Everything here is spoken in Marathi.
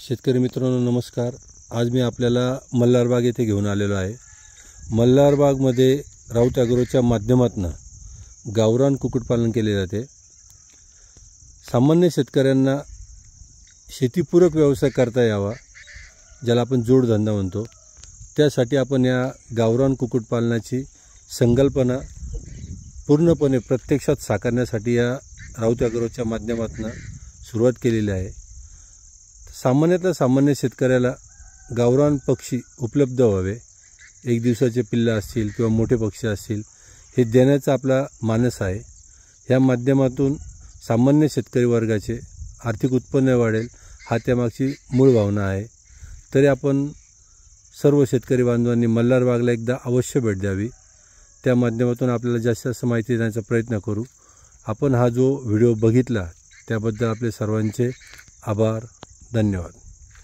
शेतकरी मित्रांनो नमस्कार। आज मी आपल्याला मल्हारबाग येथे घेऊन आलेलो आहे। मल्हारबागमध्ये राऊत ॲग्रोच्या माध्यमातून गावरान कुक्कुटपालन केले जाते। सामान्य शेतकऱ्यांना शेतीपूरक व्यवसाय करता यावा, ज्याला आपण जोडधंदा म्हणतो, त्यासाठी आपण या गावरान कुक्कुटपालनाची संकल्पना पूर्णपणे प्रत्यक्षात साकारण्यासाठी या राऊत ॲग्रोच्या माध्यमातून सुरुवात केलेली आहे। सामान्यतः सामान्य शेतकऱ्याला गावरान पक्षी उपलब्ध व्हावे, एक दिवसाचे पिल्ले असतील किंवा मोठे पक्षी असतील, हे देण्याचा आपला मानस आहे। या माध्यमातून सामान्य शेतकरी वर्गाचे आर्थिक उत्पन्न वाढेल, हा त्यामागची मूळ भावना आहे। तरी आपण सर्व शेतकरी बांधवांनी मल्हारबागला एकदा अवश्य भेट द्यावी। त्या माध्यमातून आपल्याला जास्त माहिती देण्याचा प्रयत्न करू। आपण हा जो व्हिडिओ बघितला त्याबद्दल आपले सर्वांचे आभार, धन्यवाद।